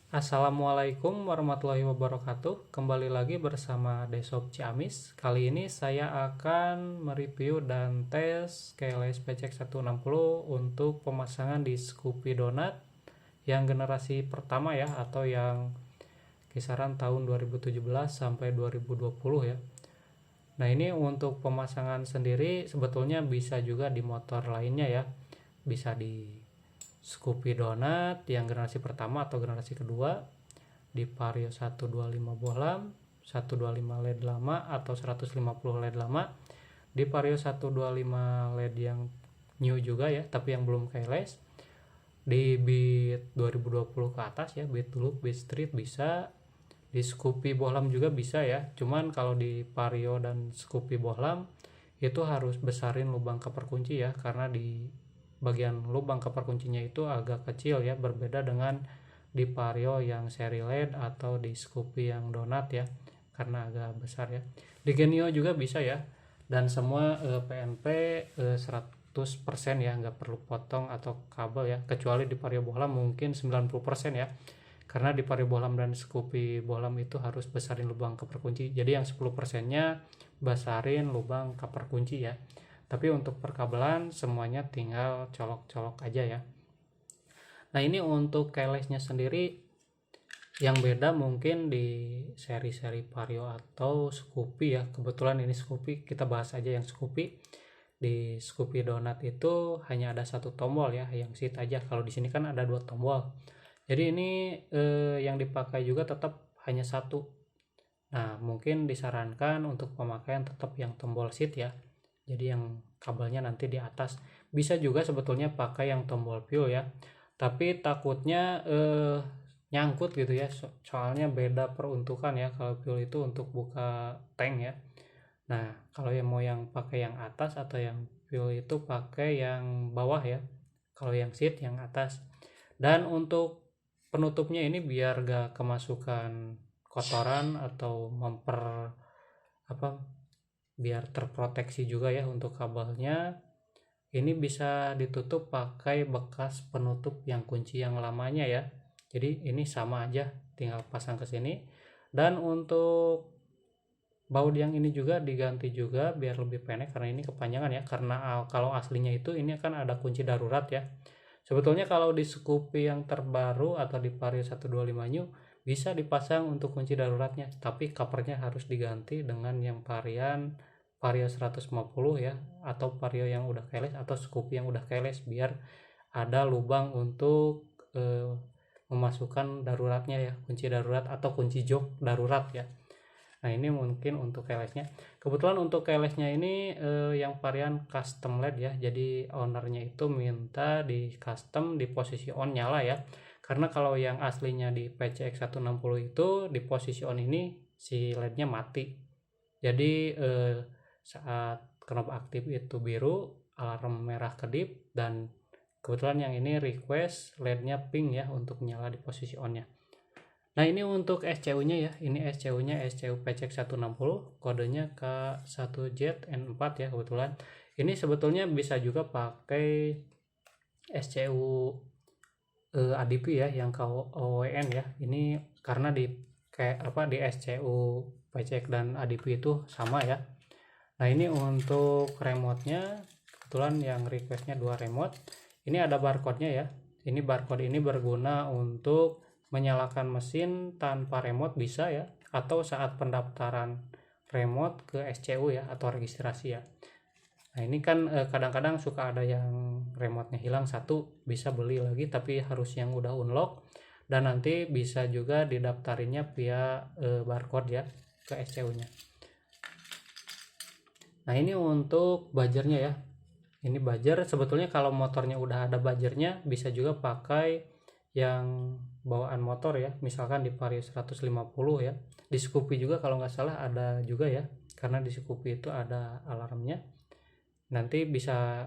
Assalamualaikum warahmatullahi wabarakatuh. Kembali lagi bersama Desop Ciamis. Kali ini saya akan mereview dan tes KLS PCX 160 untuk pemasangan di Scoopy Donut yang generasi pertama ya, atau yang kisaran tahun 2017 sampai 2020 ya. Nah, ini untuk pemasangan sendiri sebetulnya bisa juga di motor lainnya ya. Bisa di Scoopy Donut yang generasi pertama atau generasi kedua, di Vario 125 bohlam, 125 LED lama atau 150 LED lama, di Vario 125 LED yang new juga ya, tapi yang belum keles, di Beat 2020 ke atas ya, Beat Loop, Beat Street bisa, di Scoopy bohlam juga bisa ya. Cuman kalau di Vario dan Scoopy bohlam itu harus besarin lubang cover kunci ya, karena di bagian lubang cover kuncinya itu agak kecil ya, berbeda dengan di Vario yang seri LED atau di Scoopy yang donat ya, karena agak besar ya. Di Genio juga bisa ya, dan semua PNP 100% ya, nggak perlu potong atau kabel ya, kecuali di Vario bohlam mungkin 90% ya, karena di Vario bohlam dan Scoopy bohlam itu harus besarin lubang cover kunci. Jadi yang 10% nya besarin lubang cover kunci ya. Tapi untuk perkabelan semuanya tinggal colok-colok aja ya. Nah, ini untuk keylessnya sendiri yang beda mungkin di seri-seri Vario atau Scoopy ya. Kebetulan ini Scoopy, kita bahas aja yang Scoopy. Di Scoopy Donut itu hanya ada satu tombol ya, yang seat aja. Kalau di sini kan ada dua tombol. Jadi ini yang dipakai juga tetap hanya satu. Nah, mungkin disarankan untuk pemakaian tetap yang tombol seat ya. Jadi yang kabelnya nanti di atas. Bisa juga sebetulnya pakai yang tombol fuel ya. Tapi takutnya nyangkut gitu ya. Soalnya beda peruntukan ya. Kalau fuel itu untuk buka tank ya. Nah, kalau yang mau yang pakai yang atas atau yang fuel itu pakai yang bawah ya. Kalau yang seat yang atas. Dan untuk penutupnya ini biar gak kemasukan kotoran atau biar terproteksi juga ya untuk kabelnya, ini bisa ditutup pakai bekas penutup yang kunci yang lamanya ya. Jadi ini sama aja, tinggal pasang ke sini. Dan untuk baut yang ini juga diganti juga biar lebih pendek, karena ini kepanjangan ya, karena kalau aslinya itu ini kan ada kunci darurat ya. Sebetulnya kalau di Scoopy yang terbaru atau di Vario 125 New bisa dipasang untuk kunci daruratnya, tapi covernya harus diganti dengan yang Vario 150 ya, atau Vario yang udah keles atau Scoopy yang udah keles, biar ada lubang untuk memasukkan daruratnya ya, kunci darurat atau kunci jok darurat ya. Nah, ini mungkin untuk keylessnya. Kebetulan untuk keylessnya ini yang varian custom LED ya. Jadi ownernya itu minta di custom di posisi on nyala ya. Karena kalau yang aslinya di PCX 160 itu di posisi on ini si LED-nya mati. Jadi saat knob aktif itu biru, alarm merah kedip, dan kebetulan yang ini request LED-nya pink ya untuk nyala di posisi on-nya. Nah, ini untuk SCU-nya ya. Ini SCU-nya SCU PCX 160, kodenya K1JN4 ya kebetulan. Ini sebetulnya bisa juga pakai SCU ADP ya, yang KOWN ya. Ini karena di SCU PCX dan ADP itu sama ya. Nah, ini untuk remote-nya kebetulan yang request-nya 2 remote. Ini ada barcode-nya ya. Ini barcode ini berguna untuk menyalakan mesin tanpa remote bisa ya, atau saat pendaftaran remote ke SCU ya, atau registrasi ya. Nah, ini kan kadang-kadang suka ada yang remote-nya hilang satu, bisa beli lagi tapi harus yang udah unlock, dan nanti bisa juga didaftarinnya via barcode ya ke SCU-nya. Nah, ini untuk buzzer-nya ya. Ini buzzer sebetulnya kalau motornya udah ada buzzer-nya bisa juga pakai yang bawaan motor ya, misalkan di Vario 150 ya. Di Scoopy juga kalau nggak salah ada juga ya, karena di Scoopy itu ada alarmnya. Nanti bisa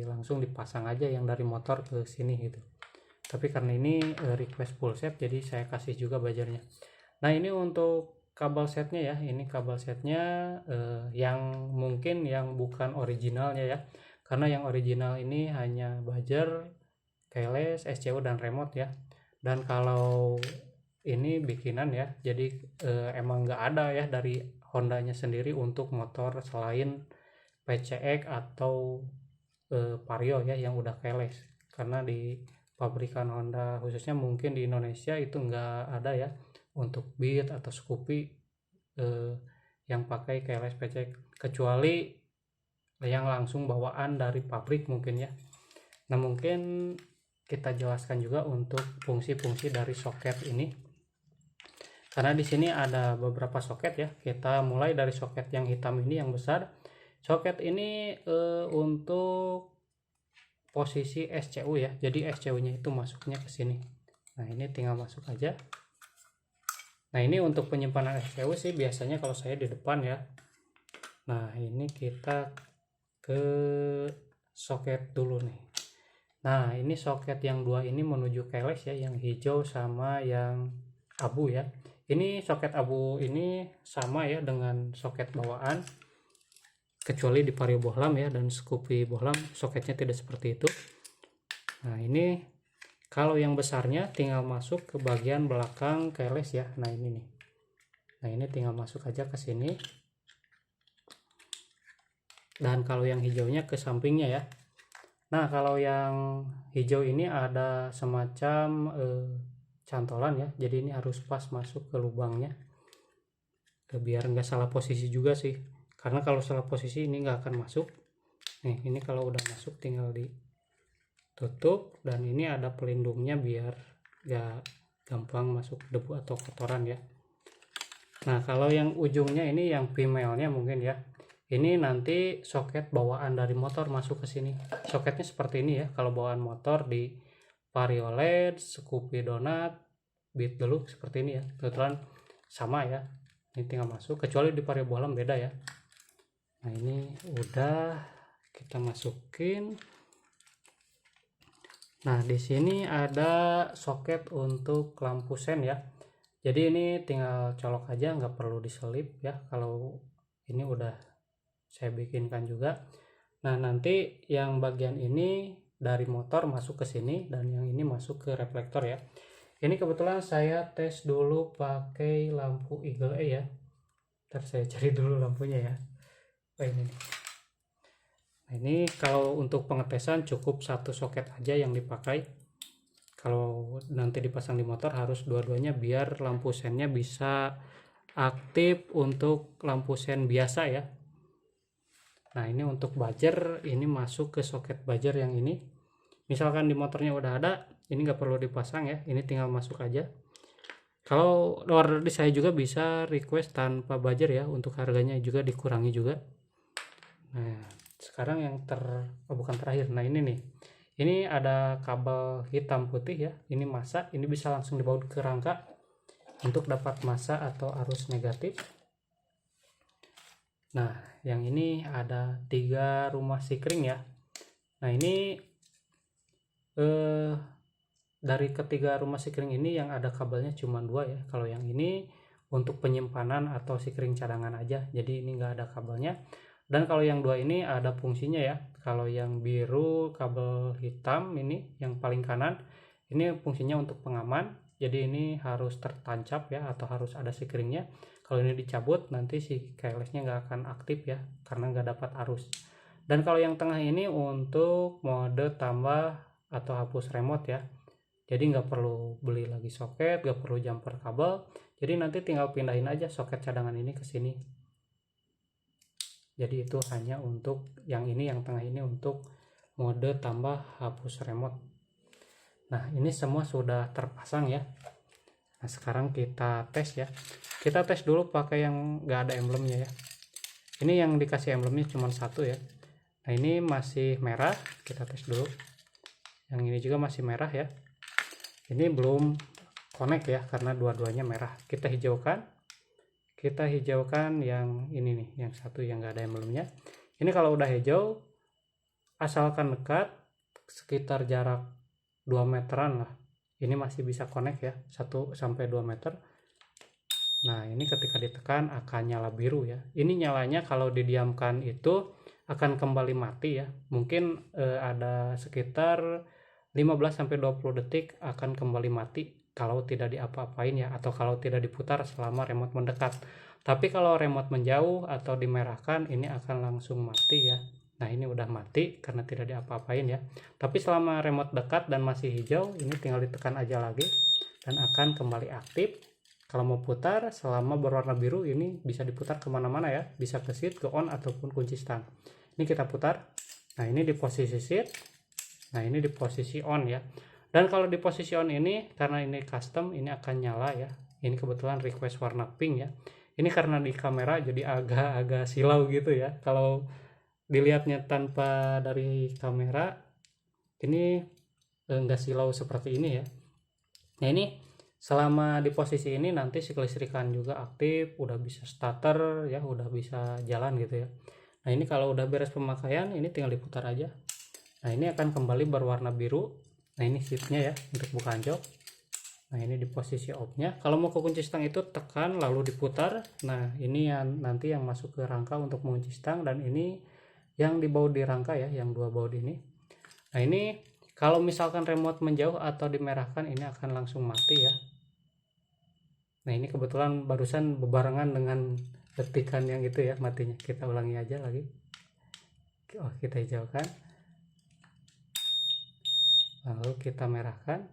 langsung dipasang aja yang dari motor ke sini gitu. Tapi karena ini request full set, jadi saya kasih juga buzzernya. Nah, ini untuk kabel setnya ya. Ini kabel setnya yang mungkin yang bukan originalnya ya, karena yang original ini hanya buzzer, keyless, SCU, dan remote ya. Dan kalau ini bikinan ya, jadi emang nggak ada ya dari Hondanya sendiri untuk motor selain PCX atau Vario ya yang udah keles, karena di pabrikan Honda khususnya mungkin di Indonesia itu nggak ada ya untuk Beat atau Scoopy yang pakai keles PCX, kecuali yang langsung bawaan dari pabrik mungkin ya. Nah mungkin kita jelaskan juga untuk fungsi-fungsi dari soket ini, karena di sini ada beberapa soket ya. Kita mulai dari soket yang hitam ini yang besar. Soket ini untuk posisi SCU ya, jadi SCU nya itu masuknya ke sini. Nah ini tinggal masuk aja. Nah ini untuk penyimpanan SCU sih biasanya kalau saya di depan ya. Nah ini kita ke soket dulu nih. Nah ini soket yang dua ini menuju keles ya, yang hijau sama yang abu ya. Ini soket abu ini sama ya dengan soket bawaan, kecuali di Vario bohlam ya, dan Scoopy bohlam soketnya tidak seperti itu. Nah ini kalau yang besarnya tinggal masuk ke bagian belakang keles ya. Nah ini nih, nah ini tinggal masuk aja ke sini. Dan kalau yang hijaunya ke sampingnya ya. Nah kalau yang hijau ini ada semacam cantolan ya, jadi ini harus pas masuk ke lubangnya, biar nggak salah posisi juga sih, karena kalau salah posisi ini nggak akan masuk. Nih ini kalau udah masuk tinggal ditutup, dan ini ada pelindungnya biar nggak gampang masuk debu atau kotoran ya. Nah kalau yang ujungnya ini yang female-nya mungkin ya, ini nanti soket bawaan dari motor masuk ke sini. Soketnya seperti ini ya kalau bawaan motor di Vario LED, Scoopy Donut, Beat Deluxe seperti ini ya. Kebetulan sama ya. Ini tinggal masuk, kecuali di Vario bohlam beda ya. Nah ini udah kita masukin. Nah di sini ada soket untuk lampu sen ya. Jadi ini tinggal colok aja, nggak perlu diselip ya. Kalau ini udah saya bikinkan juga. Nah nanti yang bagian ini dari motor masuk ke sini, dan yang ini masuk ke reflektor ya. Ini kebetulan saya tes dulu pakai lampu Eagle E ya. Ntar saya cari dulu lampunya ya. Oh ini nih. Nah ini kalau untuk pengetesan cukup satu soket aja yang dipakai. Kalau nanti dipasang di motor harus dua-duanya biar lampu sennya bisa aktif untuk lampu sen biasa ya. Nah ini untuk buzzer, ini masuk ke soket buzzer yang ini. Misalkan di motornya udah ada, ini nggak perlu dipasang ya, ini tinggal masuk aja. Kalau order di saya juga bisa request tanpa buzzer ya, untuk harganya juga dikurangi juga. Nah sekarang yang bukan terakhir, nah ini nih, ini ada kabel hitam putih ya, ini massa, ini bisa langsung dibaut ke rangka untuk dapat massa atau arus negatif. Nah yang ini ada 3 rumah sikring ya. Nah ini dari ketiga rumah sikring ini yang ada kabelnya cuma 2 ya. Kalau yang ini untuk penyimpanan atau sikring cadangan aja, jadi ini nggak ada kabelnya. Dan kalau yang 2 ini ada fungsinya ya. Kalau yang biru kabel hitam ini yang paling kanan, ini fungsinya untuk pengaman, jadi ini harus tertancap ya, atau harus ada sikringnya. Kalau ini dicabut nanti si keyless-nya nggak akan aktif ya, karena nggak dapat arus. Dan kalau yang tengah ini untuk mode tambah atau hapus remote ya, jadi nggak perlu beli lagi soket, nggak perlu jumper kabel, jadi nanti tinggal pindahin aja soket cadangan ini ke sini. Jadi itu hanya untuk yang ini, yang tengah ini untuk mode tambah hapus remote. Nah ini semua sudah terpasang ya. Nah sekarang kita tes ya. Kita tes dulu pakai yang nggak ada emblemnya ya. Ini yang dikasih emblemnya cuma 1 ya. Nah ini masih merah, kita tes dulu. Yang ini juga masih merah ya. Ini belum connect ya, karena dua-duanya merah. Kita hijaukan yang ini nih, yang 1 yang nggak ada emblemnya. Ini kalau udah hijau, asalkan dekat sekitar jarak 2 meteran lah, ini masih bisa connect ya, 1 sampai 2 meter. Nah ini ketika ditekan akan nyala biru ya. Ini nyalanya kalau didiamkan itu akan kembali mati ya. Mungkin ada sekitar 15 sampai 20 detik akan kembali mati kalau tidak diapa-apain ya, atau kalau tidak diputar selama remote mendekat. Tapi kalau remote menjauh atau dimerahkan, ini akan langsung mati ya. Nah, ini udah mati karena tidak diapa-apain ya. Tapi selama remote dekat dan masih hijau, ini tinggal ditekan aja lagi dan akan kembali aktif. Kalau mau putar selama berwarna biru, ini bisa diputar kemana-mana ya, bisa ke seat, ke on, ataupun kunci stang. Ini kita putar. Nah, ini di posisi seat, nah ini di posisi on ya. Dan kalau di posisi on ini, karena ini custom, ini akan nyala ya. Ini kebetulan request warna pink ya. Ini karena di kamera jadi agak-agak silau gitu ya. Kalau dilihatnya tanpa dari kamera, ini enggak silau seperti ini ya. Nah, ini selama di posisi ini nanti si kelistrikan juga aktif, udah bisa starter ya, udah bisa jalan gitu ya. Nah, ini kalau udah beres pemakaian, ini tinggal diputar aja. Nah, ini akan kembali berwarna biru. Nah, ini seatnya ya untuk buka jok. Nah, ini di posisi off-nya. Kalau mau ke kunci stang itu tekan lalu diputar. Nah, ini yang nanti yang masuk ke rangka untuk mengunci stang, dan ini yang di baut di rangka ya, yang dua baut ini. Nah, ini kalau misalkan remote menjauh atau dimerahkan, ini akan langsung mati ya. Nah, ini kebetulan barusan bebarengan dengan detikan yang itu ya matinya. Kita ulangi aja lagi. Oh, kita hijaukan. Lalu kita merahkan.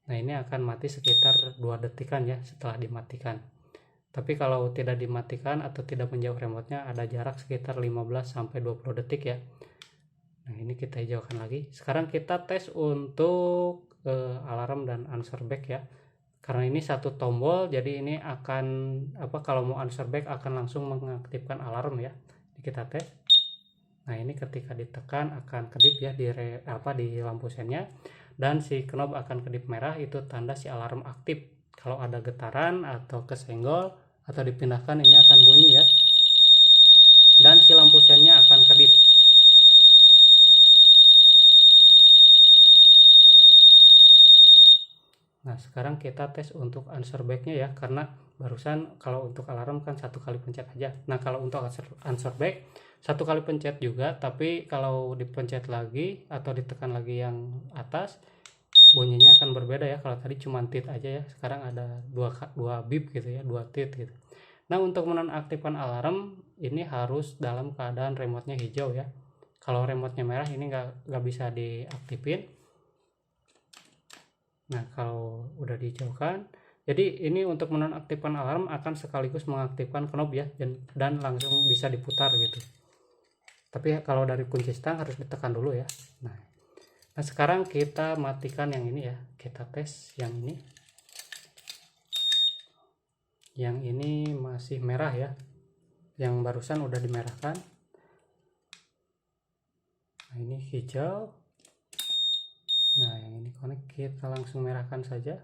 Nah, ini akan mati sekitar 2 detikan ya setelah dimatikan. Tapi kalau tidak dimatikan atau tidak menjauh remote-nya, ada jarak sekitar 15-20 detik ya. Nah, ini kita hijaukan lagi. Sekarang kita tes untuk alarm dan answer back ya. Karena ini satu tombol, jadi ini akan kalau mau answer back akan langsung mengaktifkan alarm ya. Ini kita tes. Nah, ini ketika ditekan akan kedip ya di lampu sennya, dan si knob akan kedip merah, itu tanda si alarm aktif. Kalau ada getaran atau kesenggol atau dipindahkan, ini akan bunyi ya, dan si lampu sennya akan kedip. Nah, sekarang kita tes untuk answer back-nya ya, karena barusan kalau untuk alarm kan 1 kali pencet aja. Nah, kalau untuk answer back 1 kali pencet juga, tapi kalau dipencet lagi atau ditekan lagi yang atas, bunyinya akan berbeda ya. Kalau tadi cuma tit aja ya, sekarang ada dua bip gitu ya, 2 tit gitu. Nah, untuk menonaktifkan alarm ini harus dalam keadaan remote-nya hijau ya. Kalau remote-nya merah ini nggak bisa diaktifin. Nah, kalau udah dihijaukan, jadi ini untuk menonaktifkan alarm akan sekaligus mengaktifkan knob ya, dan langsung bisa diputar gitu. Tapi kalau dari kunci stang harus ditekan dulu ya. Nah, sekarang kita matikan yang ini ya, kita tes yang ini. Yang ini masih merah ya, yang barusan udah dimerahkan. Nah, ini hijau. Nah, yang ini connect, kita langsung merahkan saja.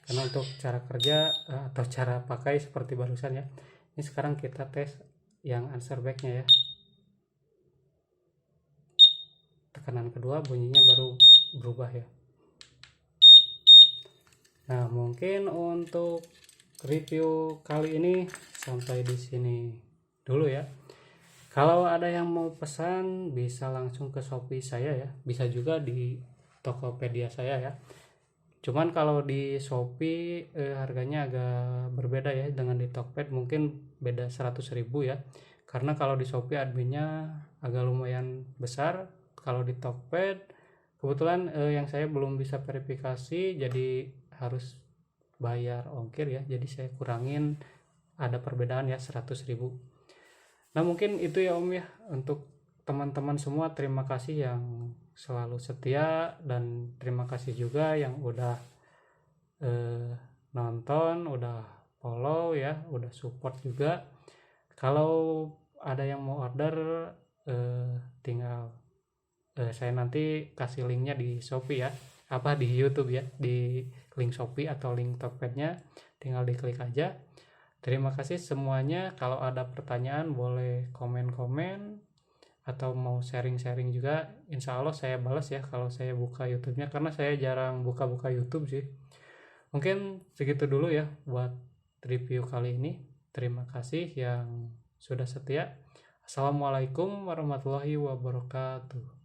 Karena untuk cara kerja atau cara pakai seperti barusan ya. Ini sekarang kita tes yang answer back-nya ya. Tekanan kedua bunyinya baru berubah ya. Nah, mungkin untuk review kali ini sampai di sini dulu ya. Kalau ada yang mau pesan bisa langsung ke Shopee saya ya, bisa juga di Tokopedia saya ya. Cuman kalau di Shopee harganya agak berbeda ya dengan di Tokped, mungkin beda 100.000 ya. Karena kalau di Shopee adminnya agak lumayan besar, kalau di Tokped kebetulan yang saya belum bisa verifikasi, jadi harus bayar ongkir ya. Jadi saya kurangin, ada perbedaan ya 100.000. Nah, mungkin itu ya Om ya untuk teman-teman semua. Terima kasih yang selalu setia, dan terima kasih juga yang udah nonton, udah follow ya, udah support juga. Kalau ada yang mau order tinggal saya nanti kasih linknya di Shopee ya, di YouTube ya, di link Shopee atau link Tokpednya, tinggal diklik aja. Terima kasih semuanya. Kalau ada pertanyaan boleh komen-komen, atau mau sharing-sharing juga, insya Allah saya balas ya kalau saya buka YouTube-nya, karena saya jarang buka-buka YouTube sih. Mungkin segitu dulu ya buat review kali ini. Terima kasih yang sudah setia. Assalamualaikum warahmatullahi wabarakatuh.